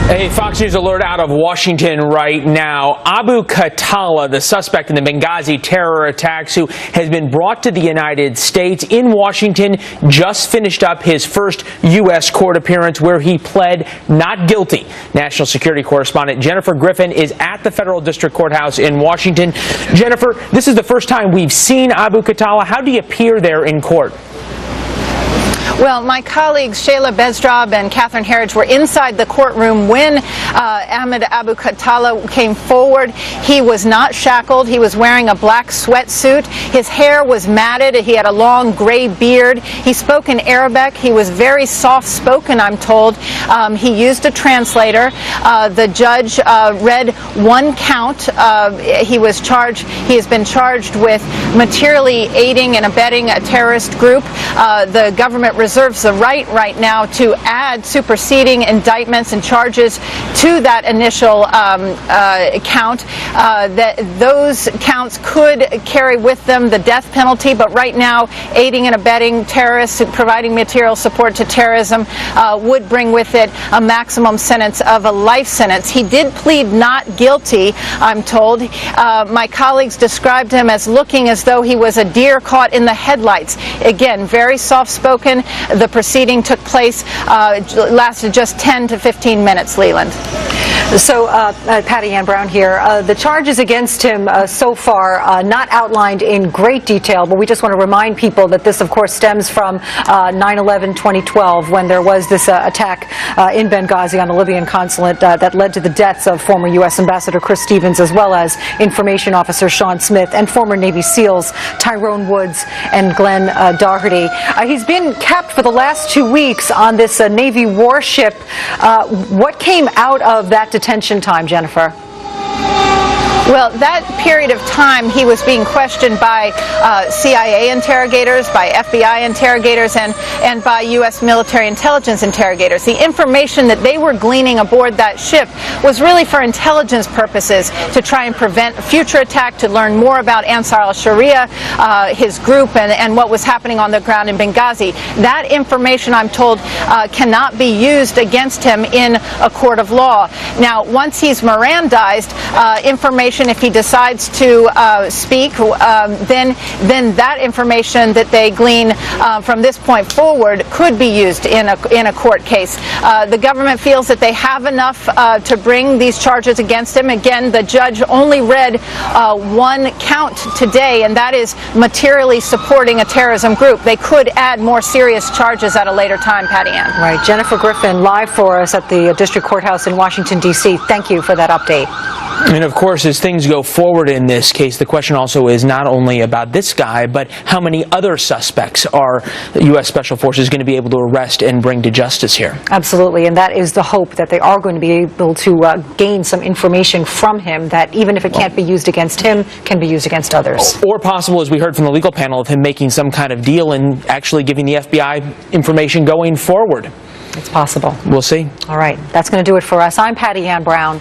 A Fox News alert out of Washington right now. Abu Khatallah, the suspect in the Benghazi terror attacks, who has been brought to the United States in Washington, just finished up his first U.S. court appearance where he pled not guilty. National security correspondent Jennifer Griffin is at the Federal District Courthouse in Washington. Jennifer, this is the first time we've seen Abu Khatallah. How do you appear there in court? Well, my colleagues Shayla Bezdrab and Catherine Herridge were inside the courtroom when Ahmed Abu Khatallah came forward. He was not shackled. He was wearing a black sweatsuit. His hair was matted. He had a long gray beard. He spoke in Arabic. He was very soft-spoken, I'm told. He used a translator. The judge read one count. He has been charged with materially aiding and abetting a terrorist group. The government reserves the right now to add superseding indictments and charges to that initial count. Those counts could carry with them the death penalty, but right now aiding and abetting terrorists, providing material support to terrorism would bring with it a maximum sentence of a life sentence. He did plead not guilty, I'm told. My colleagues described him as looking as though he was a deer caught in the headlights. Again, very soft-spoken. The proceeding took place, lasted just 10 to 15 minutes, Leland. So, Patty Ann Brown here. The charges against him so far not outlined in great detail, but we just want to remind people that this, of course, stems from 9/11/2012, when there was this attack in Benghazi on the Libyan consulate that led to the deaths of former U.S. Ambassador Chris Stevens, as well as information officer Sean Smith and former Navy SEALs Tyrone Woods and Glenn Doherty. He's been kept for the last 2 weeks on this Navy warship. What came out of that detention time, Jennifer? Well, that period of time he was being questioned by CIA interrogators, by FBI interrogators, and by U.S. military intelligence interrogators. The information that they were gleaning aboard that ship was really for intelligence purposes, to try and prevent a future attack, to learn more about Ansar al-Sharia, his group, and what was happening on the ground in Benghazi. That information, I'm told, cannot be used against him in a court of law. Now, once he's Mirandized, information, if he decides to speak, then that information that they glean from this point forward could be used in a court case. The government feels that they have enough to bring these charges against him. Again, the judge only read one count today, and that is materially supporting a terrorism group. They could add more serious charges at a later time, Patty Ann. Right. Jennifer Griffin, live for us at the District Courthouse in Washington, D.C. Thank you for that update. And of course, as things go forward in this case, the question also is not only about this guy, but how many other suspects are U.S. Special Forces going to be able to arrest and bring to justice here? Absolutely, and that is the hope, that they are going to be able to gain some information from him that, even if it can't be used against him, can be used against others. Or possible, as we heard from the legal panel, of him making some kind of deal and actually giving the FBI information going forward. It's possible. We'll see. All right, that's going to do it for us. I'm Patty Ann Brown.